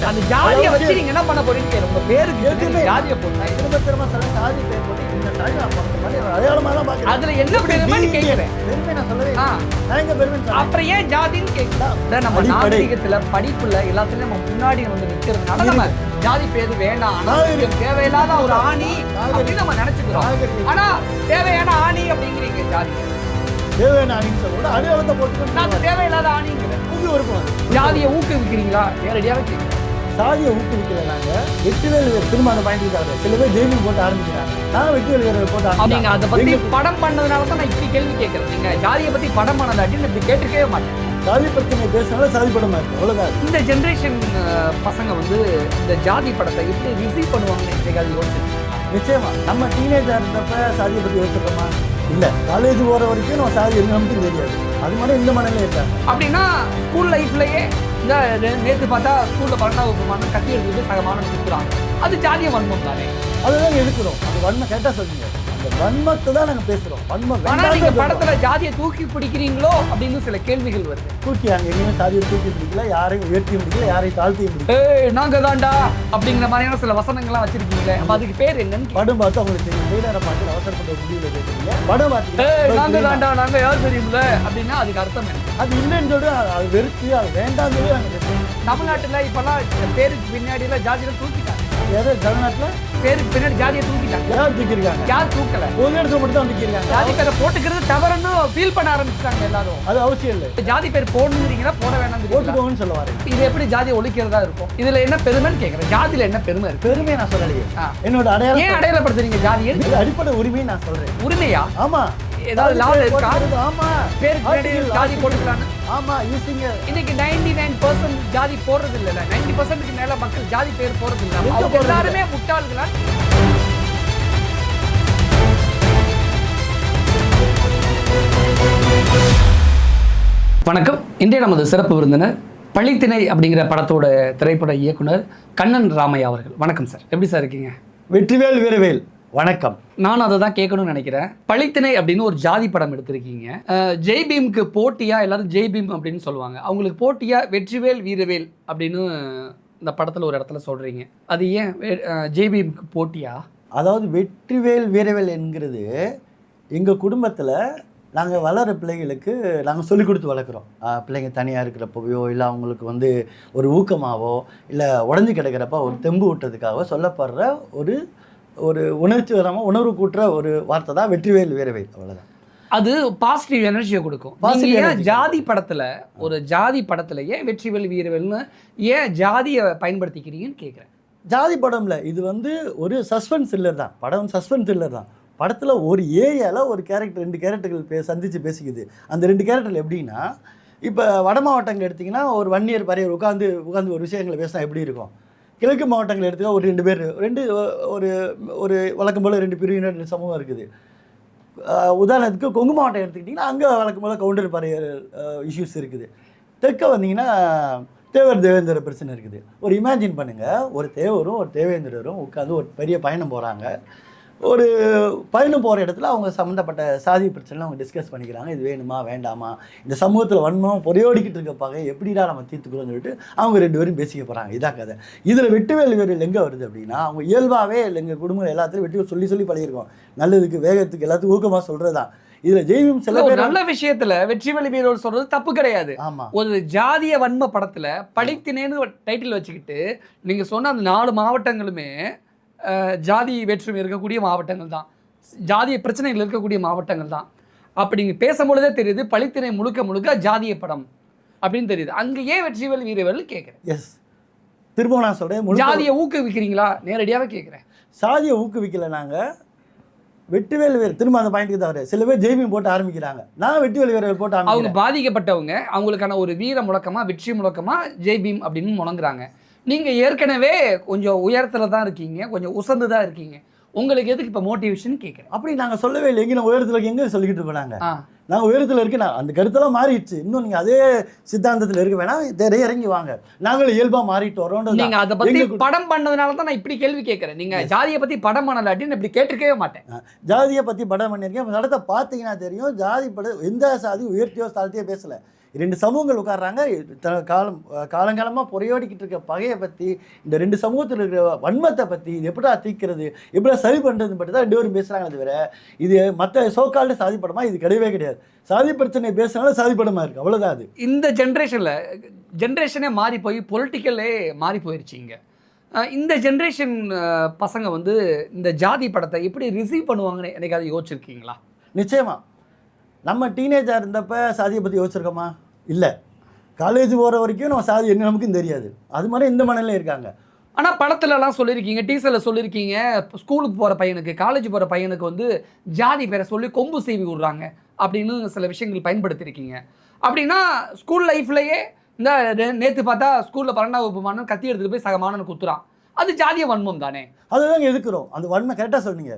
மாட்டேன். அந்த ஜாதியை வச்சு நீங்க என்ன பண்ண போறீங்க கேளு. உங்க பேருக்கு எதுவுமே ஜாதியை போட்டா திரும்ப சொல்ல சாதி பேர் போட்டு இந்த சாதி நான் பார்த்த மாதிரி அடையாளமா தான் பார்க்கிறேன். அதுல என்ன பெருமைன்னு கேட்கிறேன். பெருமை நான் சொல்லவே இல்லை. நான் எங்க பெருமை சொல்றேன்? அப்புறம் ஏன் ஜாதின்னு கேட்கிறேன். நம்ம நாகரிகத்துல படிப்புல எல்லாத்துலயும் நம்ம முன்னாடி வந்து நிக்கிறதுனால நம்ம ஜாதி பேரு வேண்டாம், தேவையில்லாத ஒரு ஆணி அப்படின்னு நம்ம நினைச்சுக்கிறோம். ஆனா தேவையான ஆணி அப்படிங்கிறீங்க ஜாதி. தேவையான ஆணின்னு சொல்ல அடையாளத்தை போட்டு நான் தேவையில்லாத ஆணிங்கிறேன். புது இருக்கும். ஜாதியை ஊக்குவிக்கிறீங்களா? நேரடியாவே கேட்கிறேன். சாதியை ஊக்குவிக்கல. நாங்க வெற்றிவேல் திரும்ப அந்த பாயிண்ட் சில பேர் ஜெயிலிங் போட்டு ஆரம்பிக்கிறாங்க. நான் வெற்றிவேல் போட்டு நீங்க அதை பத்தி படம் பண்ணதுனால தான் நான் இப்படி கேள்வி கேட்கறேன். நீங்க ஜாதியை பத்தி படம் பண்ணதாட்டின்னு இப்படி கேட்டுக்கவே மாட்டேன். சாதி பிரச்சனை பேசினாலும் சாதி படமா இருக்கு, அவ்வளவுதான். இந்த ஜென்ரேஷன் பசங்க வந்து இந்த ஜாதி படத்தை எப்படி ரிசீவ் பண்ணுவாங்கன்னு யோசிச்சு. நிச்சயமா நம்ம டீனேஜா இருந்தப்ப சாதியை பத்தி யோசிக்கிறோமா? இல்ல. காலேஜ் போற வரைக்கும் நம்ம சாதி என்னன்னு தெரியாது. அது மாதிரி இந்த மனநிலை இருக்காங்க. அப்படின்னா ஸ்கூல் லைஃப்லயே இந்த நேற்று பார்த்தா ஸ்கூல்ல 12ஆம் வகுப்பு மாணவன் கட்டி எடுத்துட்டு சக மாணவன் கொடுக்குறாங்க. அது ஜாதிய வன்மம் தானே? அதுதான் எடுக்கிறோம். அது வன்மம் கேட்டா சொல்லுங்க. அந்த வன்மத்தை தான் நாங்க பேசுறோம். வன்மம் ஆனா நீங்க படத்துல ஜாதியை தூக்கி பிடிக்கிறீங்களோ அப்படின்னு சில கேள்விகள் வருது. தூக்கி அங்க எங்கேயுமே சாதியை தூக்கி பிடிக்கல, யாரையும் உயர்த்தியும் பிடிக்கல, யாரையும் தாழ்த்தியும் பிடிக்கல. நாங்க தாண்டா அப்படிங்கிற மாதிரியான சில வசனங்கள்லாம் வச்சிருக்கீங்களே, அதுக்கு பேர் என்னன்னு படம் பார்த்து அவங்களுக்கு தெரியும். டெய்லரை பார்த்து அவசரப்பட்ட முடிவுல கேட்குறீங்க. படம் பார்த்து நாங்க தாண்டா நாங்க யார் தெரியுமில்ல அப்படின்னா அதுக்கு அர்த்தம் என்ன? அது இல்லைன்னு சொல்லி அது வெறுத்து அது வேண்டாம் சொல்லி நாங்கள் தமிழ்நாட்டுல இப்பெல்லாம் பேருக்கு பின்னாடி எல்லாம் ஜாதியில தூக்கிட்டாங்க. ஏதாவது தமிழ்நாட்டுல பேருக்கு பின்னாடி ஜாதியை தூக்கிட்டாங்க. யார் தூக்கிருக்காங்க? யார் தூக்கல? ஒரு இடத்துல மட்டும் தான் தூக்கிருக்காங்க. ஜாதி பேரை போட்டுக்கிறது தவறுன்னு ஃபீல் பண்ண ஆரம்பிச்சிட்டாங்க எல்லாரும். அது அவசியம் இல்லை. ஜாதி பேர் போடணுங்கிறீங்களா போட வேணாம் போட்டுக்கோங்கன்னு சொல்லுவாரு. இது எப்படி ஜாதியை ஒழிக்கிறதா இருக்கும்? இதுல என்ன பெருமைன்னு கேட்கறேன். ஜாதியில என்ன பெருமை இருக்கு? பெருமையை நான் சொல்லலையே. என்னோட அடையாளம். ஏன் அடையாளப்படுத்துறீங்க ஜாதியை? அடிப்படை உரிமையை நான் சொல்றேன். உரிமையா? ஆமா. ஏதாவது லால இருக்கா? ஆமா. பேருக்கு பின்னாடி ஜாதி போட்டுக்கலான்னு. ஆமா. யூசிங்க இன்னைக்கு 99% ஜாதி போடுறது இல்ல. 90%க்கு மேல மக்கள் ஜாதி பேர் போடுறது இல்ல. அவங்க எல்லாருமே முட்டாள்களா? வணக்கம். இன்றைய நமது சிறப்பு விருந்தினர் பழித்திணை அப்படிங்கிற படத்தோட திரைப்பட இயக்குனர் கண்ணன் ராமையா அவர்கள். வணக்கம் சார், எப்படி சார் இருக்கீங்க? வெற்றிவேல் வீரவேல் வணக்கம். நானும் அதை தான் கேட்கணும்னு நினைக்கிறேன். பழித்திணை அப்படின்னு ஒரு ஜாதி படம் எடுத்திருக்கீங்க. ஜெய்பீம்க்கு போட்டியா எல்லாரும் ஜெய்பீம் அப்படின்னு சொல்லுவாங்க. அவங்களுக்கு போட்டியா வெற்றிவேல் வீரவேல் அப்படின்னு இந்த படத்தில் ஒரு இடத்துல சொல்கிறீங்க. அது ஏன் ஜெய்பீம்க்கு போட்டியா? அதாவது வெற்றிவேல் வீரவேல் என்கிறது எங்கள் குடும்பத்தில் நாங்கள் வளர பிள்ளைகளுக்கு நாங்கள் சொல்லிக் கொடுத்து வளர்க்குறோம். பிள்ளைங்க தனியாக இருக்கிறப்பவையோ இல்லை அவங்களுக்கு வந்து ஒரு ஊக்கமாகவோ இல்லை உடஞ்சி கிடக்கிறப்ப ஒரு தெம்பு விட்டதுக்காக சொல்லப்படுற ஒரு ஒரு உணர்ச்சிகரமாக உணர்வு கூட்டுற ஒரு வார்த்தை தான் வெற்றிவேல் வீரவேல். அவ்வளோதான். அது பாசிட்டிவ் எனர்ஜியை கொடுக்கும். ஜாதி படத்தில் ஒரு ஜாதி படத்தில் ஏன் வெற்றிவேல் வீரவேல்னு ஏன் ஜாதியை பயன்படுத்திக்கிறீங்கன்னு கேட்குறேன். ஜாதி படம்ல இது வந்து ஒரு சஸ்பென்ஸ் த்ரில்லர் தான். படம் சஸ்பென்ஸ் த்ரில்லர் தான். படத்தில் ஒரு ஏரியாவில் ஒரு கேரக்டர் 2 கேரக்டர்கள் சந்தித்து பேசிக்குது. அந்த 2 கேரக்டர் எப்படின்னா, இப்போ வட மாவட்டங்கள் எடுத்திங்கன்னா ஒரு வன்னியர் பறையர் உட்காந்து ஒரு விஷயங்களை பேசினா எப்படி இருக்கும். கிழக்கு மாவட்டங்கள் எடுத்துக்க ஒரு 2 பேர் ஒரு ஒரு வழக்கம் போல் 2 பிரிவினர் சமூகம் இருக்குது. உதாரணத்துக்கு கொங்கு மாவட்டம் எடுத்துக்கிட்டிங்கன்னா அங்கே வழக்கம் போல் கவுண்டர் பறையர் இஷ்யூஸ் இருக்குது. தெற்க வந்தீங்கன்னா தேவேந்திர பிரச்சனை இருக்குது. ஒரு இமேஜின் பண்ணுங்கள், ஒரு தேவரும் ஒரு தேவேந்திரரும் உட்காந்து ஒரு பெரிய பயணம் போகிறாங்க. ஒரு பயணம் போகிற இடத்துல அவங்க சம்மந்தப்பட்ட சாதி பிரச்சனை அவங்க டிஸ்கஸ் பண்ணிக்கிறாங்க. இது வேணுமா வேண்டாமா, இந்த சமூகத்தில் வன்மம் பொறையோடிக்கிட்டு இருக்கப்பாங்க, எப்படிடா நம்ம தீர்த்துக்கிறோம்னு சொல்லிட்டு அவங்க 2 பேரும் பேசிக்க போகிறாங்க. இதான் கதை. இதில் வெற்றிவேல் வீரவேல் எங்கே வருது அப்படின்னா, அவங்க இயல்பாகவே எங்கள் குடும்பம் எல்லாத்துலையும் வெற்றி சொல்லி பழகிருக்கோம். நல்லதுக்கு வேகத்துக்கு எல்லாத்துக்கும் ஊக்கமாக சொல்கிறது தான். இதுல ஜெய்பீம் சில பேர் நல்ல விஷயத்துல வெற்றிவேல் வீரவேல் சொல்றது தப்பு கிடையாது. ஒரு ஜாதிய வன்ம படத்துல பழித்தினேன்னு டைட்டில் வச்சுக்கிட்டு நீங்க சொன்ன அந்த 4 மாவட்டங்களுமே ஜாதி வேற்றுமை இருக்கக்கூடிய மாவட்டங்கள் தான், ஜாதிய பிரச்சனைகள் இருக்கக்கூடிய மாவட்டங்கள் தான். அப்படி நீங்க பேசும்பொழுதே தெரியுது பழித்திணை முழுக்க ஜாதிய படம் அப்படின்னு தெரியுது. அங்க ஏன் வெற்றிவேல் வீரவேல் கேட்குறேன். எஸ், திரும்ப நான் சொல்றேன், ஜாதியை ஊக்குவிக்கிறீங்களா? நேரடியாவே கேட்குறேன். சாதியை ஊக்குவிக்கல. நாங்கள் வெற்றிவேல் வீரர் திரும்ப அந்த பாயிண்ட்டுக்கு தான் வர சில பேர் ஜெய்பீம் போட்டு ஆரம்பிக்கிறாங்க. நான் வெற்றிவேல் வீரவேல் போட்டு அவங்க பாதிக்கப்பட்டவங்க அவங்களுக்கான ஒரு வீர முழக்கமா வெற்றி முழக்கமா ஜெய்பீம் அப்படின்னு முழங்குறாங்க. நீங்கள் ஏற்கனவே கொஞ்சம் உயரத்தில் தான் இருக்கீங்க, கொஞ்சம் உசந்து தான் இருக்கீங்க. உங்களுக்கு எதுக்கு இப்போ மோட்டிவேஷன் கேட்குறேன்? அப்படி நாங்கள் சொல்லவே இல்லை. எங்கே உயரத்தில் எங்கே சொல்லிக்கிட்டு இருக்கோம். நாங்கள் உயரத்தில் இருக்கு. அந்த கருத்தெல்லாம் மாறிடுச்சு. இன்னும் நீங்கள் அதே சித்தாந்தத்தில் இருக்க வேணாம், இறங்கி வாங்க. நாங்கள் இயல்பாக மாறிட்டு வரோம். நீங்கள் அதை பற்றி படம் பண்ணதுனால தான் நான் இப்படி கேள்வி கேட்குறேன். நீங்கள் ஜாதியை பற்றி படம் பண்ணலாட்டின்னு இப்படி கேட்டிருக்கவே மாட்டேன். ஜாதியை பற்றி படம் பண்ணியிருக்கேன். படத்தை பார்த்தீங்கன்னா தெரியும். ஜாதி படம் எந்த சாதி உயர்த்தியோ தாழ்த்தியோ பேசலை. 2 சமூகங்கள் உட்கார்றாங்க. காலங்காலமாக புரையோடிக்கிட்டு இருக்க பகையை பற்றி, இந்த 2 சமூகத்தில் இருக்கிற வன்மத்தை பற்றி, இது எப்படா தீர்க்கிறது, எப்படா சரி பண்ணுறது பற்றி தான் 2 பேரும் பேசுகிறாங்க. தவிர இது மற்ற சோக்கால்டு சாதி படமா இது கிடையவே கிடையாது. சாதி பிரச்சனை பேசுனாலும் சாதி படமா இருக்குது, அவ்வளோதான். அது இந்த ஜென்ரேஷனே மாறி போய் பொலிட்டிக்கலே மாறி போயிடுச்சிங்க. இந்த ஜென்ரேஷன் பசங்க வந்து இந்த ஜாதி படத்தை எப்படி ரிசீவ் பண்ணுவாங்கன்னு என்னைக்காவது யோசிச்சிருக்கீங்களா? நிச்சயமாக. நம்ம டீனேஜாக இருந்தப்போ சாதியை பற்றி யோசிச்சிருக்கோமா? இல்லை. காலேஜ் போகிற வரைக்கும் நம்ம சாதி என்ன நமக்கும் தெரியாது. அது மாதிரி இந்த மனநிலையும் இருக்காங்க. ஆனால் படத்துலலாம் சொல்லியிருக்கீங்க, டீசரில் சொல்லியிருக்கீங்க, ஸ்கூலுக்கு போகிற பையனுக்கு, காலேஜ் போகிற பையனுக்கு வந்து ஜாதி பேரை சொல்லி கொம்பு சீவி விடுறாங்க அப்படின்னு சில விஷயங்கள் பயன்படுத்தியிருக்கீங்க. அப்படின்னா ஸ்கூல் லைஃப்லையே இந்த நேற்று பார்த்தா ஸ்கூலில் 12ஆம் வகுப்பு மாணவன் கத்தி எடுத்துகிட்டு போய் சக மாணவன் குத்துறான், அது ஜாதிய வன்மம் தானே? அதுதான் எதுக்குறோம். அந்த வன்மை கரெக்டாக சொன்னீங்க.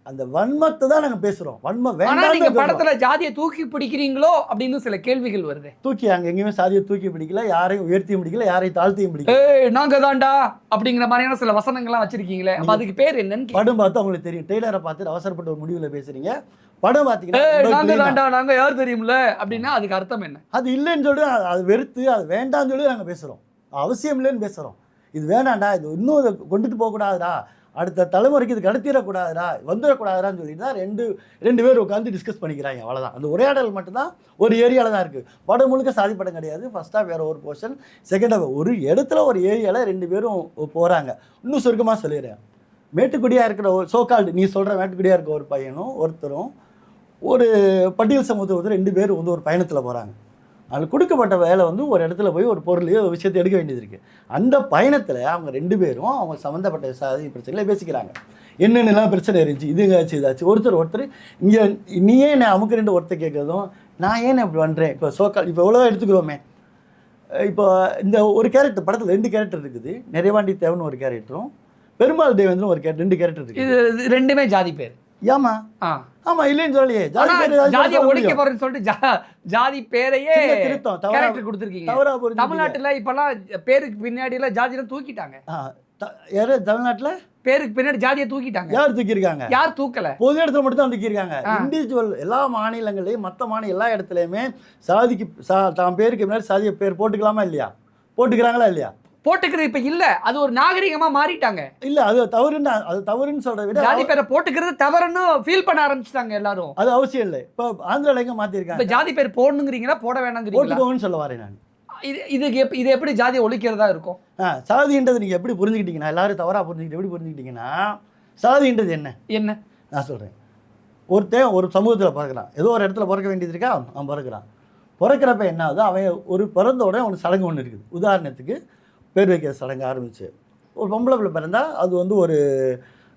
அந்த வன்மத்தை தான் நாங்கள் பேசுகிறோம். வன்மை வேண்டாம். நீங்கள் படத்தில் ஜாதியை தூக்கி பிடிக்கிறீங்களோ அப்படின்னு சில கேள்விகள் வருது. தூக்கி அங்கே எங்கேயுமே சாதியை தூக்கி பிடிக்கல, யாரையும் உயர்த்தியும் பிடிக்கல, யாரையும் தாழ்த்தியும் பிடிக்கல. நாங்கள் தாண்டா அப்படிங்கிற மாதிரியான சில வசனங்கள்லாம் வச்சிருக்கீங்களே, அதுக்கு பேர் என்னன்னு படம் பார்த்து அவங்களுக்கு தெரியும். டெய்லரை பார்த்துட்டு அவசரப்பட்ட ஒரு முடிவில் பேசுறீங்க. படம் பார்த்தீங்கன்னா நாங்கள் யார் தெரியும்ல அப்படின்னா அதுக்கு அர்த்தம் என்ன? அது இல்லைன்னு சொல்லி அது வெறுத்து அது வேண்டாம்னு சொல்லி நாங்கள் பேசுகிறோம். அவசியம் இல்லைன்னு பேசுகிறோம். இது வேணாண்டா, இது இன்னும் இதை கொண்டுட்டு போகக்கூடாதுடா, அடுத்த தலைமுறைக்கு இது கடத்திடக்கூடாதுடா, வந்துடக்கூடாதுடான்னு சொல்லிட்டு தான் ரெண்டு பேர் உட்காந்து டிஸ்கஸ் பண்ணிக்கிறாங்க. அவ்வளோதான். அந்த உரையாடல் மட்டும்தான் ஒரு ஏரியாவில் தான் இருக்குது. படம் முழுக்க சாதி படம் கிடையாது. ஃபர்ஸ்ட் ஹாஃப் வேறு ஒரு போர்ஷன், செகண்ட் ஹாஃப் ஒரு இடத்துல ஒரு ஏரியாவில் 2 பேரும் போகிறாங்க. இன்னும் சுருக்கமாக சொல்லிடுறேன். மேட்டுக்குடியாக இருக்கிற ஒரு சோக்கால்டு நீ சொல்கிற மேட்டுக்குடியாக இருக்க ஒரு பையனும் ஒருத்தரும் ஒரு பட்டியல் சமூகத்தை 2 பேர் வந்து ஒரு பயணத்தில் போகிறாங்க. அதில் கொடுக்கப்பட்ட வேலை வந்து ஒரு இடத்துல போய் ஒரு பொருளையோ ஒரு விஷயத்தை எடுக்க வேண்டியது இருக்குது. அந்த பயணத்தில் அவங்க 2 பேரும் அவங்க சம்மந்தப்பட்ட சாதி பிரச்சனைகளை பேசிக்கிறாங்க. என்னென்னலாம் பிரச்சனை இருந்துச்சு, இதுங்காச்சு இதாச்சு. ஒருத்தர் இங்கே நீயே என்ன அமுக்கு 2 ஒருத்தர் கேட்குறதும், நான் ஏன் இப்படி பண்ணுறேன். இப்போ சோக்கால் இப்போ எவ்வளோ எடுத்துக்கிறோமே. இப்போ இந்த ஒரு கேரக்டர் படத்தில் 2 கேரக்டர் இருக்குது. நிறைவாண்டி தேவன் ஒரு கேரக்டரும், பெருமாள் தேவேந்திரன் ஒரு 2 கேரக்டர் இருக்குது. இது 2மே ஜாதி பேர். ஏமா ஆமா இல்லைன்னு சொல்லியே ஜாதியை ஒழிக்க போறேன்னு சொல்லிட்டு ஜாதி பேரையே திருத்தம் கேரக்டர் கொடுத்துருக்கீங்க. தமிழ்நாட்டுல இப்பெல்லாம் பேருக்கு பின்னாடி எல்லாம் ஜாதியெல்லாம் தூக்கிட்டாங்க. யாரு தமிழ்நாட்டுல பேருக்கு பின்னாடி ஜாதியை தூக்கிட்டாங்க. யார் தூக்கியிருக்காங்க? யார் தூக்கல? பொது இடத்துல மட்டும் தான் தூக்கியிருக்காங்க. இண்டிவிஜுவல் எல்லா மாநிலங்களையும் மற்ற மாநில எல்லா இடத்துலையுமே சாதிக்கு தான் பேருக்கு முன்னாடி சாதிய பேர் போட்டுக்கலாமா இல்லையா? போட்டுக்கிறாங்களா இல்லையா? போட்டுக்கிறது இப்ப இல்ல, அது ஒரு நாகரிகமா மாறிட்டாங்க. இல்ல அது தவறுன்னு சொல்றத விட ஜாதி பேரை போட்டுக்கிறது தவறுன்னு ஃபீல் பண்ண ஆரம்பிச்சிட்டாங்க எல்லாரும். அது அவசியம் இல்லை. இப்போ ஆந்திரால எங்க மாத்திருக்காங்க. இப்ப ஜாதி பேர் போடணுங்கிறீங்களா போட வேணாங்கிறீங்களா? போட்டுக்கோன்னு சொல்ல வரேன் நான். இது எப்படி ஜாதியை ஒழிக்கிறதா இருக்கும்? சாதின்றது நீங்க எப்படி புரிஞ்சுக்கிட்டீங்கன்னா, எல்லாரும் தவறா புரிஞ்சுக்கிட்டு எப்படி புரிஞ்சுக்கிட்டீங்கன்னா, சாதின்றது என்ன நான் சொல்றேன். ஒருத்தன் ஒரு சமூகத்தில் பிறக்கிறான், ஏதோ ஒரு இடத்துல பிறக்க வேண்டியது இருக்கா, அவன் பிறக்கிறான். பிறக்கிறப்ப என்ன ஆகுது, அவன் ஒரு பிறந்த உடனே அவனுக்கு சடங்கு ஒன்று இருக்குது. உதாரணத்துக்கு பேர் வைக்கிற சடங்கு ஆரம்பிச்சு, ஒரு பொம்பளை பிள்ளை பிறந்தால் அது வந்து ஒரு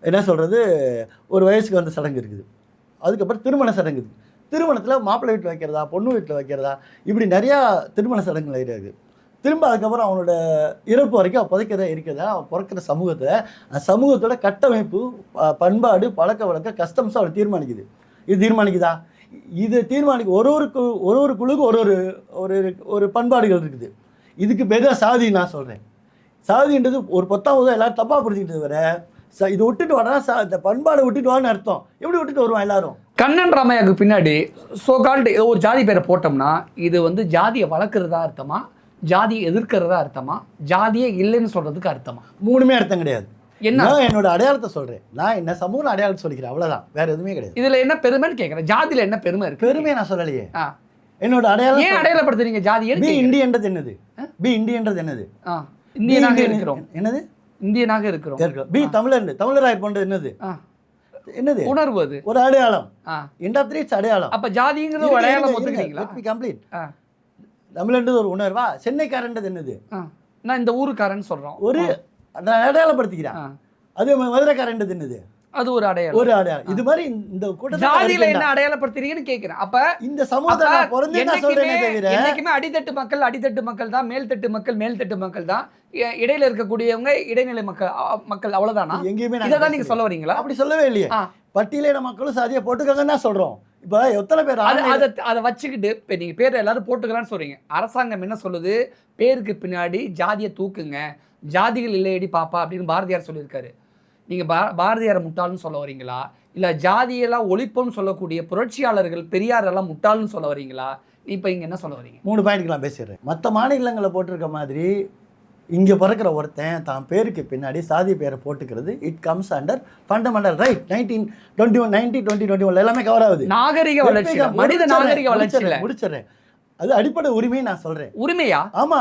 என்ன சொல்கிறது, ஒரு வயசுக்கு வந்த சடங்கு இருக்குது. அதுக்கப்புறம் திருமண சடங்கு இருக்குது. திருமணத்தில் மாப்பிள்ளை வீட்டில் வைக்கிறதா, பொண்ணு வீட்டில் வைக்கிறதா, இப்படி நிறையா திருமண சடங்குகள் இருக்குது. திரும்ப அதுக்கப்புறம் அவனோட இறப்பு வரைக்கும் அவன் புதைக்கிறதா இருக்கிறதா, அவன் பிறக்கிற சமூகத்தை, அந்த சமூகத்தோட கட்டமைப்பு, பண்பாடு, பழக்க வழக்க, கஸ்டம்ஸை அவனை தீர்மானிக்குது. இது தீர்மானிக்குதா? இது தீர்மானிக்க ஒரு குழுக்கு ஒரு பண்பாடுகள் இருக்குது. இதுக்கு பேர் தான் சாதி. நான் சொல்கிறேன், சாதின்றது ஒரு 10ஆவது எல்லாரும் தப்பாக புரிஞ்சுக்கிட்டது வர, இதை விட்டுட்டு வாடா, இந்த பண்பாடை விட்டுட்டு வான்னு அர்த்தம். எப்படி விட்டுட்டு வருவான் எல்லாரும்? கண்ணன் ராமையாவுக்கு பின்னாடி சோகால்டு ஒரு ஜாதி பேரை போட்டோம்னா இது வந்து ஜாதியை வளர்க்குறதா அர்த்தமா, ஜாதியை எதிர்க்கிறதா அர்த்தமா, ஜாதியே இல்லைன்னு சொல்கிறதுக்கு அர்த்தமா? 3மே அர்த்தம் கிடையாது. என்ன? என்னோட அடையாளத்தை சொல்கிறேன். நான் என்ன சமூக அடையாளத்தை சொல்லிக்கிறேன், அவ்வளோதான். வேற எதுவுமே கிடையாது. இதில் என்ன பெருமைன்னு கேட்குறேன். ஜாதியில் என்ன பெருமை இருக்கு? பெருமையை நான் சொல்லலையே. என்னோட அடையாளம் ஏன் அடையாளப்படுத்துறீங்க? ஜாதியை பி இண்டியன்றது என்னது? பி இண்டியன்றது என்னது? இந்தியனாக இருக்கிறோம். என்னது? இந்தியனாக இருக்கிறோம். பி தமிழராய் போன்றது என்னது? என்னது? உணர்வு. அது ஒரு அடையாளம். எண்ட் ஆஃப் தி அடையாளம். அப்ப ஜாதிங்கிறது ஒரு அடையாளம் ஒத்துக்கிறீங்களா? Let me complete. தமிழன்றது ஒரு உணர்வா? சென்னைக்காரன்றது என்னது? நான் இந்த ஊருக்காரன் சொல்றோம். ஒரு அடையாளப்படுத்திக்கிறேன். அது மதுரைக்காரன்றது என்னது? அது ஒரு அடையாளம். இது மாதிரி இந்த ஜாதியில என்ன அடையாளப்படுத்துறீங்கன்னு கேக்குறேன். அப்ப இந்த சமூகத்துல நான் பிறந்தே நான் சொல்றேனே தவிர என்னைக்குமே அடித்தட்டு மக்கள் தான், மேல்தட்டு மக்கள் தான், இடையில இருக்கக்கூடியவங்க இடைநிலை மக்கள் அவ்வளவுதானா? எங்கேயுமே இதான் நீங்க சொல்ல வரீங்களா? அப்படி சொல்லவே இல்லையே. பட்டியலின மக்களும் சாதியை போட்டுக்கங்கன்னு தான் சொல்றோம். இப்ப எத்தனை பேர் அதை வச்சுக்கிட்டு இப்ப நீங்க பேர் எல்லாரும் போட்டுக்கலாம்னு சொல்றீங்க. அரசாங்கம் என்ன சொல்லுது? பேருக்கு பின்னாடி ஜாதியை தூக்குங்க, ஜாதிகள் இல்லையடி பாப்பா அப்படின்னு பாரதியார் சொல்லியிருக்காரு. நீங்கள் பாரதியாரை முட்டாள்னு சொல்ல வரீங்களா, இல்லை ஜாதியெல்லாம் ஒழிப்போம்னு சொல்லக்கூடிய புரட்சியாளர்கள் பெரியாரெல்லாம் முட்டாள்னு சொல்ல வரீங்களா? இப்போ இங்கே என்ன சொல்ல வரீங்க? 3 பாயிண்ட்க்கு நான் பேசிடுறேன். மற்ற மாநிலங்களில் போட்டிருக்க மாதிரி இங்கே பிறக்கிற ஒருத்தன் தான் பேருக்கு பின்னாடி சாதி பேரை போட்டுக்கிறது it comes under fundamental right. 1921 எல்லாமே கவர் ஆகுது. நாகரிக வளர்ச்சி, மனித நாகரிக வளர்ச்சி முடிச்சிடுறேன். அது அடிப்படை உரிமையை நான் சொல்றேன். உரிமையா? ஆமா.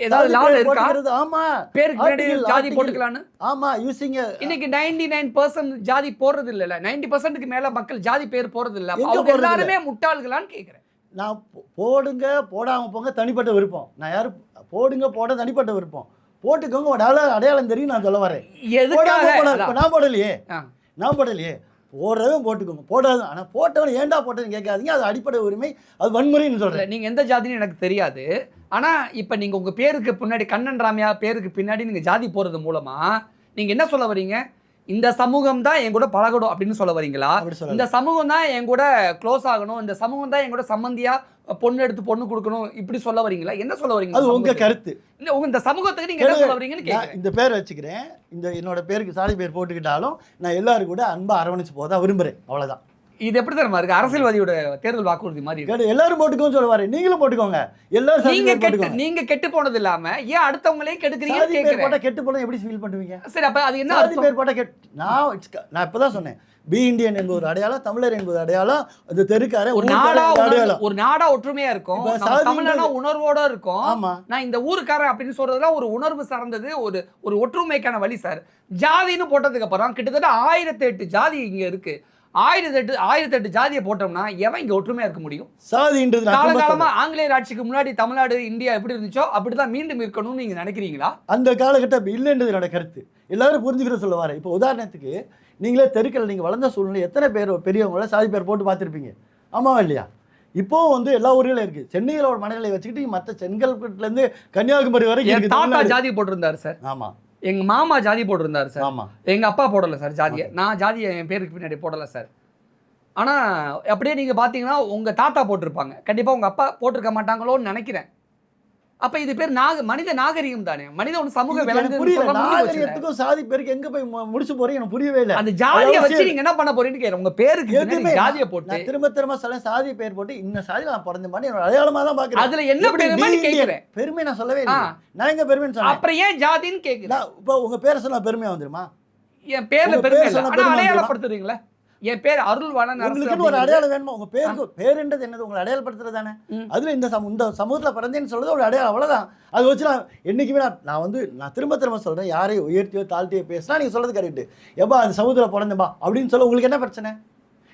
ஏதாவது லால இருக்கா? ஆமா. பேருக்கு பின்னாடி ஜாதி போட்டுக்கலாம்னு. ஆமா. யூசிங் இன்னைக்கு 99% ஜாதி போறது இல்லல. 90%க்கு மேல மக்கள் ஜாதி பேர் போறது இல்ல. அவங்க எல்லாரும் முட்டாள்களான்னு கேக்குறேன். நான் போடுங்க போடாம போங்க தனிப்பட்ட விருப்பம். நான் யாரு போடுங்க போட தனிப்பட்ட விருப்பம். போட்டுக்கோங்க ஒரு அடையாளம் தெரியும் நான் சொல்ல வரேன். நான் போடலையே போடுறதும் போட்டுக்கோங்க போடாது. ஆனால் போட்டவன் ஏன்டா போட்டதுன்னு கேட்காதீங்க. அது அடிப்படை உரிமை, அது வன்முறைன்னு சொல்கிறேன். நீங்கள் எந்த ஜாதின்னு எனக்கு தெரியாது. ஆனால் இப்போ நீங்கள் உங்கள் பேருக்கு பின்னாடி கண்ணன் ராமையா பேருக்கு பின்னாடி நீங்கள் ஜாதி போகிறது மூலமாக நீங்கள் என்ன சொல்ல வரீங்க? இந்த சமூகம் தான் என் கூட பழகணும் அப்படின்னு சொல்ல வரீங்களா? இந்த சமூகம் தான் என் கூட க்ளோஸ் ஆகணும், இந்த சமூகம் தான் என் கூட சம்மந்தியா பொண்ணு எடுத்து பொண்ணு கொடுக்கணும் இப்படி சொல்ல வரீங்களா? என்ன சொல்ல வரீங்க? அது உங்க கருத்து. இந்த சமூகத்துக்கு நீங்க என்ன சொல்ல வரீங்கன்னு கேக்குறேன். இந்த பேர் வச்சுக்கிறேன், இந்த என்னோட பேருக்கு சாதி பேர் போட்டுக்கிட்டாலும் நான் எல்லாரும் கூட அன்பா அரவணைச்சு போதான் விரும்புறேன். அவ்வளவுதான். இது எப்படி தெரியுமா இருக்கு? அரசியல்வாதியோட தேர்தல் வாக்குறுதி மாதிரி இருக்கு. எல்லாரும் போட்டுக்கோன்னு சொல்லுவாரு. நீங்களும் போட்டுக்கோங்க. எல்லாரும் நீங்க கெட்டு போனது இல்லாம ஏன் அடுத்தவங்களே கெடுக்குறீங்க கேக்குறேன். கெட்டு போனா எப்படி ஃபீல் பண்ணுவீங்க? சரி, அப்ப அது என்ன சாதி பேர் போட்டா நான் இப்பதான் சொன்னேன். பி இந்தியன் என்பது ஒரு அடையாளம், தமிழர் என்பது அடையாளம். அது தெருக்கார ஒரு நாடா ஒற்றுமையா இருக்கும், தமிழனா உணர்வோட இருக்கும். ஆமா, நான் இந்த ஊருக்காரன் அப்படின்னு சொல்றதுலாம் ஒரு உணர்வு சார்ந்தது, ஒரு ஒற்றுமைக்கான வழி சார். ஜாதின்னு போட்டதுக்கு அப்புறம் கிட்டத்தட்ட 1008 ஜாதி இங்க இருக்கு. 1008 ஜாதியை போட்டோம்னா எவன் இங்க ஒற்றுமையா இருக்க முடியும்? சாதின்றது காலகாலமா ஆங்கிலேயர் ஆட்சிக்கு முன்னாடி தமிழ்நாடு இந்தியா எப்படி இருந்துச்சோ அப்படிதான் மீண்டும் இருக்கணும்னு நீங்க நினைக்கிறீங்களா? அந்த காலகட்டம் இல்லைன்றது என்னோட கருத்து. எல்லாரும் புரிஞ்சுக்கிற சொல்ல வரேன். இப்போ உதாரணத்துக்கு நீங்களே தெருக்கள் நீங்கள் வளர்ந்த சூழ்நிலை எத்தனை பேர் பெரியவங்கள சாதி பேர் போட்டு பார்த்துருப்பீங்க, ஆமாவா இல்லையா? இப்போவும் வந்து எல்லா ஊரிலும் இருக்கு. சென்னையில் ஒரு மனநிலை வச்சுக்கிட்டு மற்ற செங்கல்பட்டுலேருந்து கன்னியாகுமரி வரைக்கும் தாத்தா ஜாதி போட்டிருந்தாரு சார். ஆமா, எங்க மாமா ஜாதி போட்டிருந்தாரு சார். ஆமா, எங்க அப்பா போடல சார் ஜாதியை. நான் ஜாதியை என் பேருக்கு பின்னாடி போடல சார். ஆனா அப்படியே நீங்க பாத்தீங்கன்னா உங்க தாத்தா போட்டிருப்பாங்க, கண்டிப்பா உங்க அப்பா போட்டிருக்க மாட்டாங்களோன்னு நினைக்கிறேன். அப்ப இது பேர் மனித நாகரிகம் தானே? மனித ஒரு சமூக நாகரிகத்துக்கும் சாதி பேருக்கு எங்க போய் முடிச்சு போறீங்க எனக்கு புரியவே இல்லை. அந்த ஜாதியை வச்சு நீங்க என்ன பண்ண போறீங்கன்னு கேக்குறேன். உங்க பேருக்கு ஜாதியை போட்டு திரும்ப சொல்ல சாதி பேர் போட்டு இந்த சாதி நான் பிறந்த மாதிரி என்னோட அடையாளமா தான் பாக்குறேன். அதுல என்ன பெருமைன்னு கேக்குறேன். பெருமை நான் சொல்லவே இல்லை. நான் எங்க பெருமைன்னு சொன்னேன். அப்புறம் ஏன் ஜாதின்னு கேக்குறேன். இப்போ உங்க பேரை சொன்னா பெருமையா வந்துருமா? என் பேர்ல பெருமை இல்லை, ஆனா அடையாளப்படுத்துறீங்களா? என் பேர் அருள்வாணன். உங்களுக்கு ஒரு அடையாளம் வேணுமா? உங்க பேருக்கு பேருன்றது என்னது? உங்களை அடையாளப்படுத்துறது தானே. அதுல இந்த சமூகத்துல பிறந்தேன்னு சொல்றது ஒரு அடையாளம், அவ்வளவுதான். அது வச்சு நான் என்னைக்குமே நான் திரும்ப சொல்றேன், யாரையும் உயர்த்தியோ தாழ்த்தியோ பேசினா நீங்க சொல்றது கரெக்ட். எப்பா அந்த சமூகத்துல பிறந்தப்பா அப்படின்னு சொல்ல உங்களுக்கு என்ன பிரச்சனை?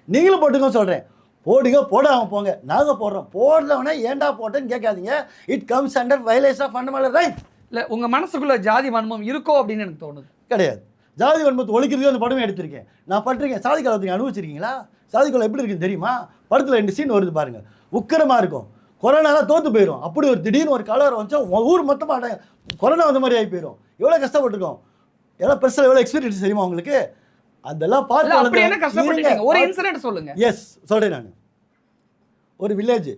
நீங்களும் போட்டுக்கோ சொல்றேன். போடுங்க, போடாம போங்க. நாங்க போடுறோம். போடுறவனே ஏன்டா போட்டேன்னு கேட்காதீங்க. It comes under violation of fundamental right. இல்ல உங்க மனசுக்குள்ள ஜாதி வன்மம் இருக்கோ அப்படின்னு எனக்கு தோணுது. கிடையாது. ஜாதி வன்மத்தை ஒழிக்கிறதுக்கு அந்த படமே எடுத்திருக்கேன். நான் பட்டிருக்கேன். சாதி காலத்துக்கு அனுபவிச்சிருக்கீங்களா? சாதி காலம் எப்படி இருக்குன்னு தெரியுமா? படத்தில் 2 சீன் வருது பாருங்க, உக்கிரமா இருக்கும். கொரோனாலாம் தோத்து போயிடும். அப்படி ஒரு திடீர்னு ஒரு கலவரம் வந்துச்சா ஊர் மொத்தமாக கொரோனா வந்த மாதிரி ஆகி போயிடும். எவ்வளோ கஷ்டப்பட்டிருக்கோம். எவ்வளோ பெருசாக எவ்வளோ எக்ஸ்பீரியன்ஸ் தெரியுமா உங்களுக்கு? அதெல்லாம் பார்த்து ஒரு இன்சிடென்ட் சொல்லுங்க. எஸ் சொல்கிறேன். நான் ஒரு வில்லேஜ்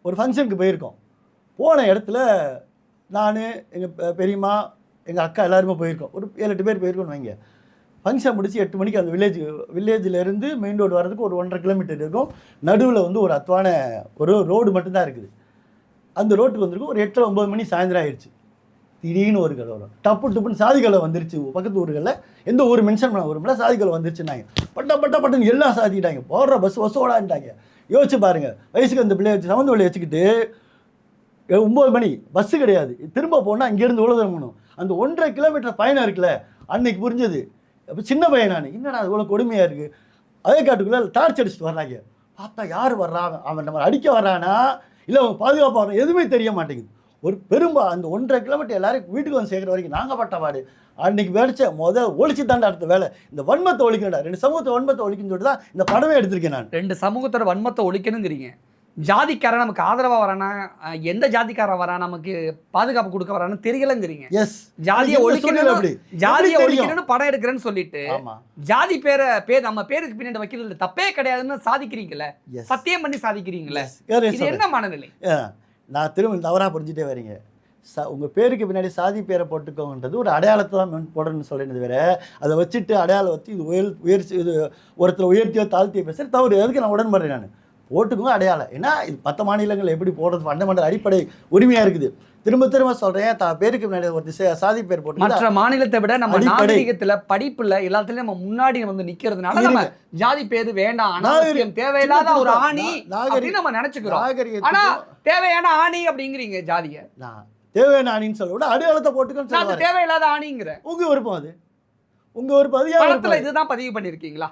ஒரு ஃபங்க்ஷனுக்கு போயிருக்கோம். போன இடத்துல நான் எங்கள் பெரியம்மா எங்கள் அக்கா எல்லாருமே போயிருக்கோம். ஒரு 7-8 பேர் போயிருக்கோன்னு வைங்க. ஃபங்க்ஷன் முடிச்சு 8 மணிக்கு அந்த வில்லேஜிலேருந்து மெயின் ரோடு வர்றதுக்கு ஒரு 1.5 கிலோமீட்டர் இருக்கும். நடுவில் வந்து ஒரு அத்வான ஒரு ரோடு மட்டும்தான் இருக்குது. அந்த ரோட்டுக்கு வந்திருக்கும். ஒரு 8-9 மணி சாயந்தரம் ஆயிடுச்சு. திடீர்னு ஒரு கலவரம். டப்புன்னு சாதி கலவை வந்துருச்சு. பக்கத்து ஊர்களில் எந்த ஊர் மென்ஷன் பண்ண ஊருமில்ல, சாதி கலவை வந்துருச்சுன்னாங்க. பட்டுன்னு எல்லாம் சாதிக்கிட்டாங்க. போடுற பஸ் ஓடான்ட்டாங்க. யோசிச்சு பாருங்கள், வயசுக்கு அந்த பிள்ளைய வச்சு சமந்து வழியை வச்சுக்கிட்டு 9 மணி பஸ்ஸு கிடையாது. திரும்ப போனால் இங்கேருந்து இவ்வளோ தூரம் போகணும். அந்த 1.5 கிலோமீட்டர் பயணம் இருக்குல்ல, அன்னைக்கு புரிஞ்சது. அப்போ சின்ன பையன் நான், என்னடா அது இவ்வளோ கொடுமையாக இருக்குது. அதே காட்டுக்குள்ளே டார்ச் அடிச்சுட்டு வர்றாங்க. பார்த்தா யார் வர்றான், அவன் நம்ம அடிக்க வர்றானா இல்லை அவன் பாதுகாப்பாக வர்றான், எதுவுமே தெரிய மாட்டேங்குது. ஒரு அந்த 1.5 கிலோமீட்டர் எல்லாரும் வீட்டுக்கு வந்து சேர்க்குற வரைக்கும் நாங்கள் பட்ட பாடு. அன்றைக்கி வேடிச்ச ஒழிச்சு தாண்டா அடுத்த வேலை. இந்த வன்மத்தை ஒழிக்கணும்டா. 2 சமூகத்தை வன்மத்தை ஒழிக்கணும்னு சொல்லிட்டு தான் இந்த படமே எடுத்திருக்கேன் நான். 2 சமூகத்தோட வன்மத்தை ஒழிக்கணுங்கிறீங்க. ஜாதிக்காரன் நமக்கு ஆதரவாக வரானா, எந்த ஜாதிக்காரன் வரா, நமக்கு பாதுகாப்பு கொடுக்க வரான்னு தெரியலங்கிறீங்க. எஸ், ஜாதியை ஒழிக்கணும்னு படம் எடுக்கிறேன்னு சொல்லிட்டு ஜாதி பேர் நம்ம பேருக்கு பின்னாடி வைக்கிறது தப்பே கிடையாதுன்னு சாதிக்கிறீங்களே, சத்தியம் பண்ணி சாதிக்கிறீங்களே, இது என்ன மனநிலை? நான் திரும்ப தவறாக புரிஞ்சுட்டே வரீங்க. உங்கள் பேருக்கு பின்னாடி சாதி பேரை போட்டுக்கோன்றது ஒரு அடையாளத்தை தான் போடணும்னு சொல்லினது வேற. அதை வச்சுட்டு அடையாளம் வச்சு இது இது ஒருத்தர் உயர்த்தியோ தாழ்த்தியோ பேசுகிற தவறு. அதுக்கு நான் உடன்படுறேன். நான் ஓட்டுக்கும் அடையாளம். ஏன்னா இது 10 மாநிலங்கள் எப்படி போடுறது ஃபண்டமெண்டல் அடிப்படை உரிமையாக இருக்குது. திரும்ப திரும்ப சொல்கிறேன், பேருக்கு முன்னாடி ஒரு சாதி பேர் போட்டு மற்ற மாநிலத்தை விட நம்ம நாகரிகத்துல படிப்புல எல்லாத்துலயும் நம்ம முன்னாடி வந்து நிக்கிறதுனால நம்ம ஜாதி பேரு வேண்டாம், அனாவசியம், தேவையில்லாத ஒரு ஆணி அப்படின்னு நம்ம நினைச்சுக்கிறோம். ஆனா தேவையான ஆணி அப்படிங்கிறீங்க ஜாதிய. தேவையான ஆணின்னு சொல்ல விட அடையாளத்தை போட்டுக்கணும். தேவையில்லாத ஆணிங்கிற உங்க விருப்பம் அது. உங்க விருப்பம் அது. படத்துல இதுதான் பதிவு பண்ணிருக்கீங்களா?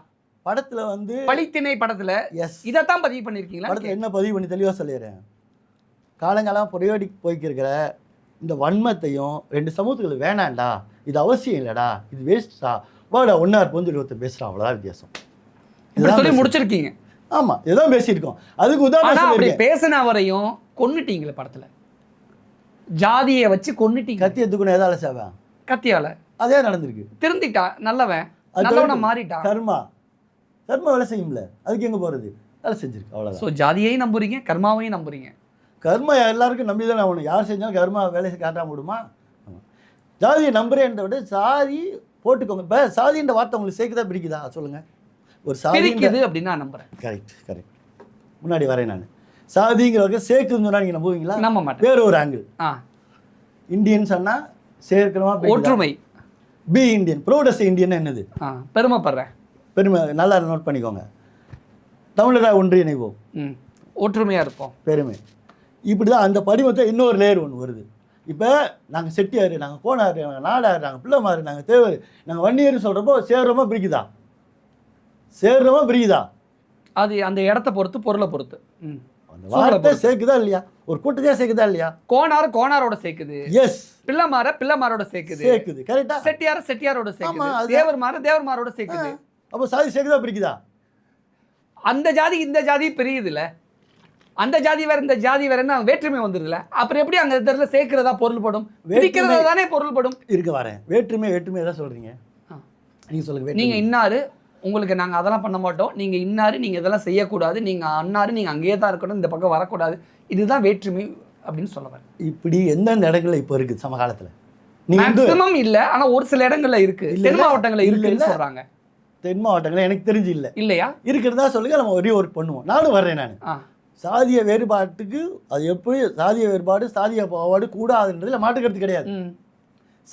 படத்துல வந்து பழித்திணை படத்துல இதைத்தான் பதிவு பண்ணிருக்கீங்களா? படத்துல என்ன பதிவு பண்ணி தெளிவா சொல்லிடுறேன். காலங்காலம் புரியோடி போய்க்கிருக்கிற இந்த வன்மத்தையும் 2 சமூகத்துக்கு வேணாண்டா, இது அவசியம் இல்லடா, இது வேஸ்டா, வாடா ஒன்னா இருப்போம் சொல்லி ஒருத்தர் பேசுறான். அவ்வளவுதான் வித்தியாசம். இதெல்லாம் சொல்லி முடிச்சிருக்கீங்க. ஆமா, இதான் பேசியிருக்கோம். அதுக்கு உதாரணம் பேசின வரையும் கொன்னுட்டீங்களே படத்துல, ஜாதியை வச்சு கொன்னுட்டீங்க. கத்தி எடுத்துக்கணும் எதால சேவை? கத்தியால. அதே நடந்திருக்கு. திருந்திட்டா நல்லவன், நல்லவனா மாறிட்டா. கர்மா வேலை செய்யும்ல, அதுக்கு எங்க போறது? வேலை செஞ்சிருக்கு, அவ்வளவுதான். ஸோ ஜாதியையும் நம்புறீங்க, கர்மாவையும் நம்புறீங்க. கர்மா எல்லாருக்கும் நம்பி தானே ஆகணும். யார் செஞ்சாலும் கர்மா வேலையை காட்டாம விடுமா? ஜாதியை நம்புறேன்றத விட சாதி போட்டுக்கோங்க. இப்போ சாதின்ற வார்த்தை உங்களுக்கு சேர்க்குதா பிடிக்குதா சொல்லுங்க? ஒரு சாதி அப்படின்னு நான் நம்புறேன். கரெக்ட். முன்னாடி வரேன் நான். சாதிங்கிறவங்க சேர்க்குதுன்னு சொன்னா நீங்க நம்புவீங்களா? நம்ப மாட்டேன். வேற ஒரு ஆங்கிள். இந்தியன் சொன்னா சேர்க்கணுமா? ஒற்றுமை. B Indian. ப்ரௌடஸ் இந்தியன் என்னது? பெருமைப்படுறேன். பெருமை நல்லா நோட் பண்ணிக்கோங்க. தமிழராக ஒன்று இணைவோம், ஒற்றுமையா இருப்போம், பெருமை. இப்படி தான் அந்த படிமத்தை இன்னொரு லேயர் ஒன்று வருது. இப்போ நாங்கள் செட்டியார், நாங்கள் கோனார், நாங்கள் நாடார், நாங்கள் பிள்ளைமார், நாங்கள் தேவர், நாங்கள் வன்னியர்னு சொல்கிறப்போ சேர்றோமா பிரிக்குதா? அது அந்த இடத்த பொறுத்து, பொருளை பொறுத்து. அந்த வார்த்தை சேர்க்குதா இல்லையா? ஒரு கூட்டத்தையா சேர்க்குதா இல்லையா? கோனாரோட சேர்க்குது. எஸ். பிள்ளைமாரோட சேர்க்குது. கரெக்டா? செட்டியாரோட சேர்க்குது. தேவர்மாரோட சேர்க்குது. அப்போ சாதி சேர்க்குதா பிரிக்குதா? அந்த ஜாதி இந்த ஜாதி பிரியுதுல, அந்த ஜாதி வேற இந்த ஜாதி வேறன்னா வேற்றுமை வந்துருதுல. அப்புறம் எப்படி அங்க இடத்துல சேர்க்கிறதா பொருள்படும்? பிரிக்கிறதா தானே பொருள்படும். இருக்க வரேன். வேற்றுமை தான் சொல்றீங்க. நீங்க சொல்லுங்க. நீங்க இன்னாரு, உங்களுக்கு நாங்க அதெல்லாம் பண்ண மாட்டோம், நீங்க இன்னாரு, நீங்க இதெல்லாம் செய்யக்கூடாது, நீங்க அன்னாரு, நீங்க அங்கேயே தான் இருக்கணும், இந்த பக்கம் வரக்கூடாது, இதுதான் வேற்றுமை அப்படின்னு சொல்ல வரேன். இப்படி எந்தெந்த இடங்கள்ல இப்போ இருக்கு சமகாலத்துல? மேக்ஸிமம் இல்ல, ஆனா ஒரு சில இடங்கள்ல இருக்கு. தென் மாவட்டங்கள்ல இருக்குன்னு சொல்றாங்க. தென் மாவட்டங்கள்ல எனக்கு தெரிஞ்சு இல்லையா? இருக்கிறதா சொல்லுங்க, நம்ம ஒரே ஒர்க் பண்ணுவோம். நானும் வர்றேன். நான் சாதிய வேறுபாட்டுக்கு அது எப்படி சாதிய வேறுபாடு சாதிய பாவாடு கூடாதுன்றதுல மாற்றுக்கிறது கிடையாது.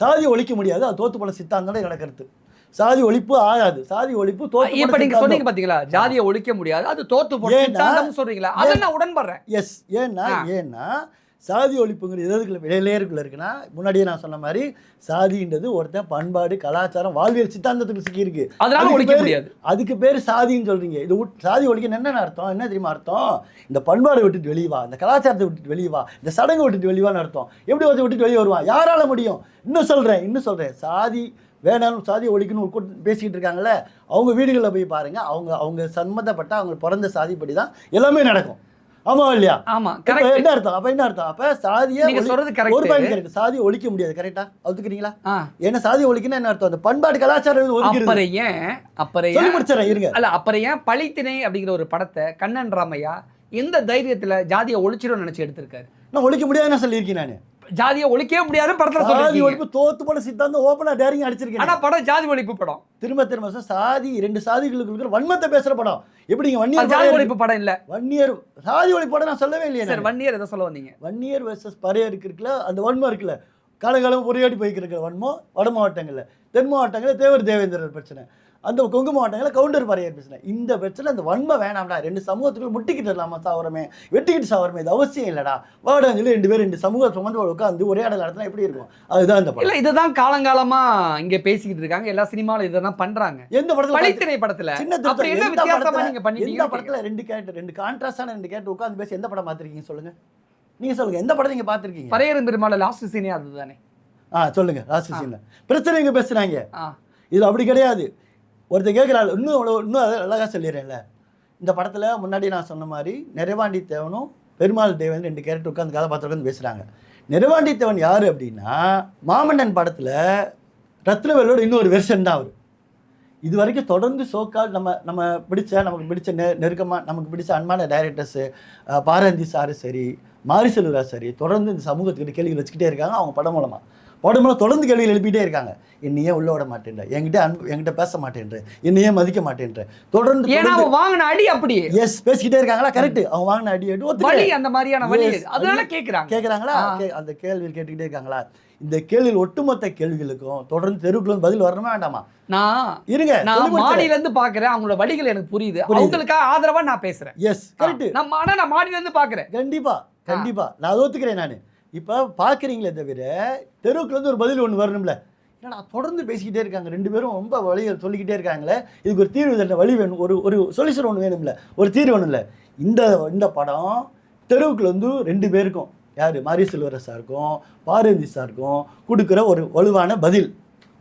சாதியை ஒழிக்க முடியாது, அது தோத்து போன சித்தாந்தம் என்னோட கருத்து. சாதி ஒழிப்பு ஆகாது. சாதி ஒழிப்பு தோத்து. இப்ப நீங்க சொன்னீங்க பாத்தீங்களா, ஜாதியை ஒழிக்க முடியாது, அது தோத்து போன சித்தாந்தம் சொல்றீங்களா? அதை நான் உடன்படுறேன். எஸ். ஏன்னா சாதி ஒழிப்புங்கிறது எதுக்குள்ள லேயருக்குள்ள இருக்குன்னா, முன்னாடியே நான் சொன்ன மாதிரி சாதின்றது ஒருத்தன் பண்பாடு, கலாச்சாரம், வாழ்வியல் சித்தாந்தத்துக்கு சிக்கி இருக்கு. அதனால ஒழிக்க முடியாது. அதுக்கு பேர் சாதின்னு சொல்றீங்க. இது சாதி ஒழிக்க என்ன அர்த்தம்? என்ன தெரியுமா அர்த்தம்? இந்த பண்பாடை விட்டுட்டு வெளியே வா, இந்த கலாச்சாரத்தை விட்டுட்டு வெளியே வா, இந்த சடங்கை விட்டுட்டு வெளிவான்னு அர்த்தம். எப்படி விட்டுட்டு வெளியே வருவான்? யாரால முடியும்? இன்னும் சொல்றேன், சாதி வேணாலும் சாதியை ஒழிக்கணும் பேசிக்கிட்டு இருக்காங்கல்ல, அவங்க வீடுகளில் போய் பாருங்க. அவங்க சம்மந்தப்பட்ட அவங்க பிறந்த சாதிப்படி தான் எல்லாமே நடக்கும். ஆமா இல்லையா? ஆமா. என்ன அர்த்தம்? அப்ப சாதியை ஒரு பாயிண்ட் கரெக்ட். சாதியை ஒழிக்க முடியாது. கரெக்டா ஒத்துக்கிறீங்களா? ஏன்னா சாதியை ஒழிக்கணும் என்ன அர்த்தம்? அந்த பண்பாடு கலாச்சாரம் அப்புறம் இருங்க. அல்ல அப்புறம் ஏன் பழித்திணை அப்படிங்கிற ஒரு படத்தை கண்ணன் ராமையா எந்த தைரியத்துல ஜாதியை ஒழிச்சிடும் நினைச்சு எடுத்திருக்காரு? நான் ஒழிக்க முடியாதுன்னு சொல்லியிருக்கேன். நான் ஜாதியை ஒழிக்கவே முடியாது படத்துல சாதி ஒழிப்பு தோத்து போன சித்தாந்தம் ஓபனா டேரிங் அடிச்சிருக்கேன். ஆனா படம் ஜாதி ஒழிப்பு படம். திரும்ப சாதி 2 சாதிகளுக்கு வன்மத்தை பேசுற படம். எப்படிங்க வன்னியர் ஜாதி ஒழிப்பு படம் இல்ல, வன்னியர் சாதி ஒழிப்பு படம் நான் சொல்லவே இல்லையே. சார் வன்னியர் எதை சொல்ல வந்தீங்க? வன்னியர் வெர்சஸ் பறையர் இருக்குல்ல, அந்த வன்மம் இருக்குல்ல, காலகாலம் பொறியாடி போய்க்கிருக்கிற வன்மம் வட மாவட்டங்கள்ல, தென் மாவட்டங்கள்ல தேவர் தேவேந்திரர் பிரச்சனை, அந்த கொங்கு மாவட்டங்களில் கவுண்டர் பறையர் பிரச்சனை. இந்த பிரச்சனை அந்த வன்மை வேணாம்டா, 2 சமூகத்துக்குள்ள முட்டிக்கிட்டு இல்லாமல் சாவரமே, வெட்டிக்கிட்டு சாவரமே, இது அவசியம் இல்லடா. வாடகையில் 2 பேர் 2 சமூக சம்பந்தம் உட்காந்து ஒரே இடத்துல நடத்தினா எப்படி இருக்கும்? அதுதான் இந்த படம். இதுதான் காலங்காலமா இங்க பேசிக்கிட்டு இருக்காங்க. எல்லா சினிமாவிலும் இதெல்லாம் பண்றாங்க. எந்த படத்துல? பழித்திணை படத்துல. சின்ன வித்தியாசமா நீங்க பண்ணீங்க. இந்த படத்துல 2 கேரக்டர், 2 கான்ட்ராஸ்டான 2 கேரக்டர் உட்கார்ந்து பேசி எந்த படம் பார்த்திருக்கீங்க சொல்லுங்க? நீங்க சொல்லுங்க, எந்த படம் நீங்க பார்த்திருக்கீங்க? பறையரும் பெருமாள் லாஸ்ட் சீனே அதுதானே. சொல்லுங்க. லாஸ்ட் சீன்ல பிரச்சனை இங்க பேசுறாங்க. இது அப்படி கிடையாது. ஒருத்தர் கேட்குறாள், இன்னும் அழகாக சொல்லிடுறேன்ல. இந்த படத்தில் முன்னாடி நான் சொன்ன மாதிரி நிறைவாண்டி தேவனும் பெருமாள் தேவன் 2 கேரக்டர் உட்காந்து கதாபாத்திரம் பேசுகிறாங்க. நிறைவாண்டி தேவன் யார் அப்படின்னா, மாமன்னன் படத்தில் ரத்னவேலோட இன்னொரு வெர்ஷன் தான் அவர். இது வரைக்கும் தொடர்ந்து சோக்கால் நமக்கு பிடிச்ச நெருக்கமாக நமக்கு பிடிச்ச அன்பான டைரக்டர்ஸு பாரதி சாரு சரி, மாரி செல்வராஜ் சரி, தொடர்ந்து இந்த சமூகத்துக்கிட்ட கேள்விகள் வச்சுக்கிட்டே இருக்காங்க அவங்க படம் மூலமாக. படமெல்லாம் தொடர்ந்து கேள்விகள் எழுப்பிட்டே இருக்காங்க. என்னையே உள்ள விட மாட்டேன்ற, என்கிட்ட பேச மாட்டேன்ற, என்னையே மதிக்க மாட்டேன்ற, தொடர்ந்து ஏன்னா அவன் வாங்கின அடி அப்படி எஸ் பேசிக்கிட்டே இருக்காங்களா? கரெக்ட். அவங்க வாங்கின அடி வலி, அந்த மாதிரியான வலி, அதனால கேட்குறாங்களா? அந்த கேள்வி கேட்டுக்கிட்டே இருக்காங்களா? இந்த கேள்வியில் ஒட்டுமொத்த கேள்விகளுக்கும் தொடர்ந்து தெருவுக்குள்ள பதில் வரணுமா வேண்டாமா? நான் மாடியில இருந்து பாக்குறேன், அவங்களோட வழிகள் எனக்கு புரியுது, அவங்களுக்காக ஆதரவா நான் பேசுறேன். Yes correct. நான் மாடியில இருந்து பாக்குறேன். கண்டிப்பா நான் அதை ஒத்துக்கிறேன். நான் இப்போ பார்க்குறீங்களே தவிர தெருவுக்குள்ள இருந்து ஒரு பதில் ஒன்று வரணும்ல. ஏன்னா தொடர்ந்து பேசிக்கிட்டே இருக்காங்க, ரெண்டு பேரும் ரொம்ப வழியை சொல்லிக்கிட்டே இருக்காங்களே, இதுக்கு ஒரு தீர்வு தண்ட வழி வேணும், ஒரு சொல்யூஷன் ஒன்று வேணும்ல, ஒரு தீர்வு வேணும்ல. இந்த படம் தெருவுக்குள்ள வந்து ரெண்டு பேருக்கும், யார் மாரி செல்வரசாருக்கும் பாரதி சாருக்கும் கொடுக்குற ஒரு வலுவான பதில்.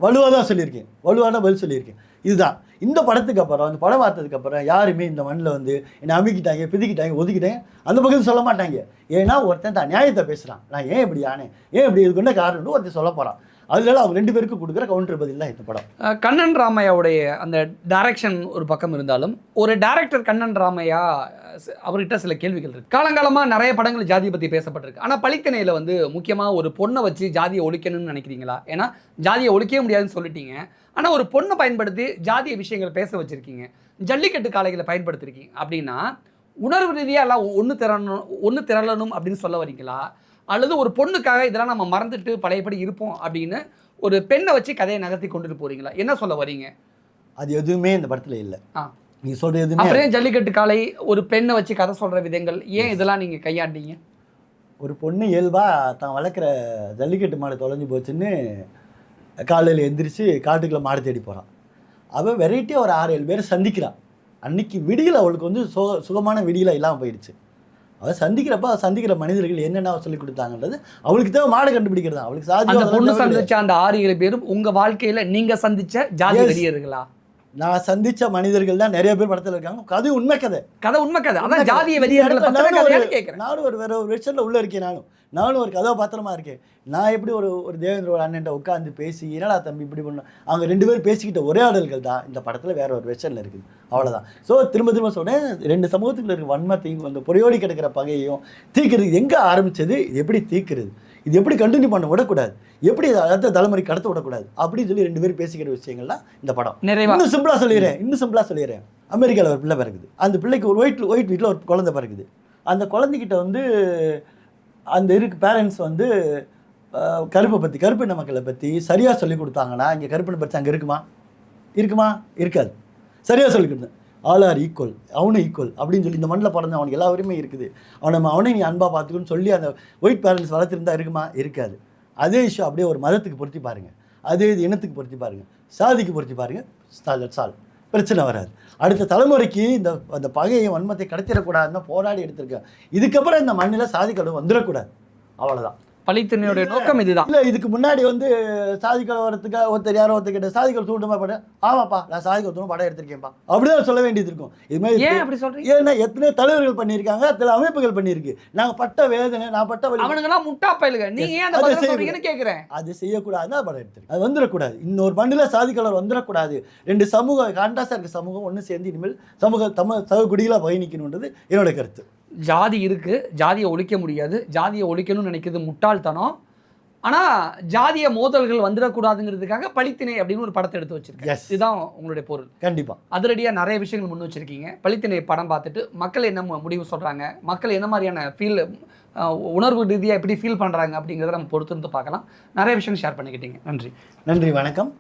வலுவாக தான் சொல்லியிருக்கேன், வலுவான பதில் சொல்லியிருக்கேன். இதுதான் இந்த படத்துக்கு அப்புறம், இந்த படம் பார்த்ததுக்கு அப்புறம் யாருமே இந்த மண்ணில் வந்து என்னை அமுக்கிட்டாங்க, பிதிக்கிட்டாங்க, ஒதுக்கிட்டேன் அந்த பக்கத்தில் சொல்ல மாட்டாங்க. ஏன்னா ஒருத்தன் தான் நியாயத்தை பேசுகிறான், நான் ஏன் இப்படி ஆனேன், ஏன் இப்படி இதுக்கு என்ன காரணம்னு ஒருத்தர் சொல்ல போகிறான். அதனால அவங்க ரெண்டு பேருக்கும் கொடுக்குற கவுண்டர் பதில் தான் இந்த படம். கண்ணன் ராமையாவுடைய அந்த டைரக்ஷன் ஒரு பக்கம் இருந்தாலும், ஒரு டைரக்டர் கண்ணன் ராமையா அவர்கிட்ட சில கேள்விகள் இருக்கு. காலங்காலமாக நிறைய படங்கள் ஜாதியை பற்றி பேசப்பட்டிருக்கு. ஆனால் பழித்தனையில் வந்து முக்கியமாக ஒரு பொண்ணை வச்சு ஜாதியை ஒழிக்கணும்னு நினைக்கிறீங்களா? ஏன்னா ஜாதியை ஒழிக்கவே முடியாதுன்னு சொல்லிட்டீங்க. ஆனால் ஒரு பொண்ணை பயன்படுத்தி ஜாதிய விஷயங்களை பேச வச்சுருக்கீங்க, ஜல்லிக்கட்டு காளைகளை பயன்படுத்திருக்கீங்க. அப்படின்னா உணர்வு ரீதியாக எல்லாம் ஒன்று திரளணும் அப்படின்னு சொல்ல வரீங்களா? அல்லது ஒரு பொண்ணுக்காக இதெல்லாம் நம்ம மறந்துட்டு பழையபடி இருப்போம் அப்படின்னு ஒரு பெண்ணை வச்சு கதையை நகர்த்தி கொண்டுட்டு போறீங்களா? என்ன சொல்ல வரீங்க? அது எதுவுமே இந்த படத்தில் இல்லை. நீ சொல்றது எதுவுமே. அப்புறம் ஜல்லிக்கட்டு காளை ஒரு பெண்ணை வச்சு கதை சொல்ற விதங்கள் ஏன் இதெல்லாம் நீங்க கையாண்டீங்க? ஒரு பொண்ணு இயல்பா தான் வளர்க்குற ஜல்லிக்கட்டு மாடு தொலைஞ்சு போச்சுன்னு காலையில் எந்திரிச்சு காட்டுக்குள்ளே மாடு தேடி போகிறான். அவள் வெரைட்டியாக ஒரு 6-7 பேரை சந்திக்கிறான். அன்னைக்கு விடியல் அவளுக்கு வந்து சுகமான விடியலை இல்லாமல் போயிடுச்சு. அவள் சந்திக்கிற மனிதர்கள் என்னென்ன சொல்லி கொடுத்தாங்கன்றது அவளுக்கு தேவை. மாடை கண்டுபிடிக்கிறது தான் அவளுக்கு சாதி. அந்த பொண்ணு சந்திச்ச அந்த 6-7 பேரும் உங்க வாழ்க்கையில நீங்க சந்திச்ச ஜாதி வெறியர்களா? நான் சந்திச்ச மனிதர்கள் தான் நிறைய பேர் படத்தில் இருக்காங்க. கதை உண்மை கதை. அதான் ஜாதிய வெறியர்களை நானும் வேற ஒரு விஷயத்தில் உள்ள இருக்கேன். நானும் ஒரு கதாபாத்திரமா இருக்கேன். நான் எப்படி ஒரு தேவேந்திரோட அண்ணன்ட்ட உட்காந்து பேசி என்னடா தம்பி இப்படி பண்ண, அவங்க ரெண்டு பேரும் பேசிக்கிட்ட ஒரே ஆடல்கள் தான் இந்த படத்தில் வேற ஒரு விஷயத்தில் இருக்குது. அவ்வளோதான். ஸோ திரும்ப சொல்கிறேன், ரெண்டு சமூகத்துக்குள்ள இருக்க வன்மத்தையும் அந்த புறையோடி கிடக்கிற பகையையும் தீர்க்கிறது எங்கே ஆரம்பிச்சது, எப்படி தீர்க்கிறது, இது எப்படி கண்டினியூ பண்ண விடக்கூடாது, எப்படி அடுத்த தலைமுறை கடத்த விடக்கூடாது அப்படின்னு சொல்லி ரெண்டு பேரும் பேசிக்கிற விஷயங்கள்லாம் இந்த படம். இன்னும் சிம்பிளாக சொல்லிடுறேன். அமெரிக்காவில் ஒரு பிள்ளை பிறகுது. அந்த பிள்ளைக்கு ஒரு ஒயிட் வீட்டில் ஒரு குழந்தை பிறகுது. அந்த குழந்தைகிட்ட வந்து அந்த பேரண்ட்ஸ் வந்து கருப்பின மக்களை பற்றி சரியாக சொல்லி கொடுத்தாங்கன்னா, இங்கே கருப்பினை பற்றி அங்கே இருக்குமா? இருக்காது. சரியாக சொல்லி கொடுத்தேன். ஆல் ஆர் ஈக்குவல், அவனும் ஈக்குவல் அப்படின்னு சொல்லி இந்த மண்ணில் பிறந்த அவனுக்கு எல்லா உரிமையும் இருக்குது, அவனை நீ அன்பாக பார்த்துக்கணும்னு சொல்லி அந்த ஒயிட் பேரண்ட்ஸ் வளர்த்துருந்தா இருக்காது. அதே விஷயம் அப்படியே ஒரு மதத்துக்கு பொருத்தி பாருங்கள், அதே இது இனத்துக்கு பொருத்தி பாருங்கள், சாதிக்கு பொருத்தி பாருங்கள், சால் பிரச்சனை வராது. அடுத்த தலைமுறைக்கு அந்த பகையை வன்மத்தை கடத்திடக்கூடாதுன்னு போராடி எடுத்திருக்கேன். இதுக்கப்புறம் இந்த மண்ணில் சாதிக்கணும் வந்துடக்கூடாது. அவ்வளோதான் பழித்தனையோட நோக்கம். இதுதான் இல்லை. இதுக்கு முன்னாடி வந்து சாதிக்கலை வரத்துக்காக ஒருத்தர் கிட்ட சாதிக்கல் தூண்டுமா படம், ஆமாப்பா நான் சாதிக்கல் தூண்டும் படம் எடுத்திருக்கேன்ப்பா அப்படிதான் சொல்ல வேண்டியது இருக்கும். இதுமாதிரி ஏன் அப்படி சொல்றீங்க? ஏன்னா எத்தனையோ தலைவர்கள் பண்ணியிருக்காங்க, சில அமைப்புகள் பண்ணியிருக்கு. நாங்கள் பட்ட வேதனை, நான் பட்ட வலி, அவனுங்கெல்லாம் முட்டா பயிலுங்க. நீங்க ஏன் அதை சொல்றீங்கன்னு கேட்குறேன். அது செய்யக்கூடாதுன்னா படம் எடுத்திருக்கு. அது வந்துடக்கூடாது. இன்னொரு மண்ணில் சாதிக்கலர் வந்துடக்கூடாது. ரெண்டு சமூகம் கான்ட்ராஸ்டாக இருக்க சமூகம் ஒன்று சேர்ந்து இனிமேல் சககுடிகளாக பயணிக்கணுன்றது என்னோட கருத்து. ஜாதி இருக்கு, ஜாதியை ஒழிக்க முடியாது, ஜாதியை ஒழிக்கணும்னு நினைக்கிறது முட்டாள்தனம். ஆனால் ஜாதிய மோதல்கள் வந்துடக்கூடாதுங்கிறதுக்காக பழித்திணை அப்படின்னு ஒரு படத்தை எடுத்து வச்சிருக்கேன். இதுதான் உங்களுடைய பொருள். கண்டிப்பாக அதிரடியாக நிறைய விஷயங்கள் முன் வச்சிருக்கீங்க. பழித்திணை படம் பார்த்துட்டு மக்கள் என்ன முடிவு சொல்கிறாங்க, மக்கள் என்ன மாதிரியான உணர்வு ரீதியாக எப்படி ஃபீல் பண்ணுறாங்க அப்படிங்கிறத நம்ம பொறுத்திருந்து பார்க்கலாம். நிறைய விஷயம் ஷேர் பண்ணிக்கிட்டீங்க. நன்றி. வணக்கம்.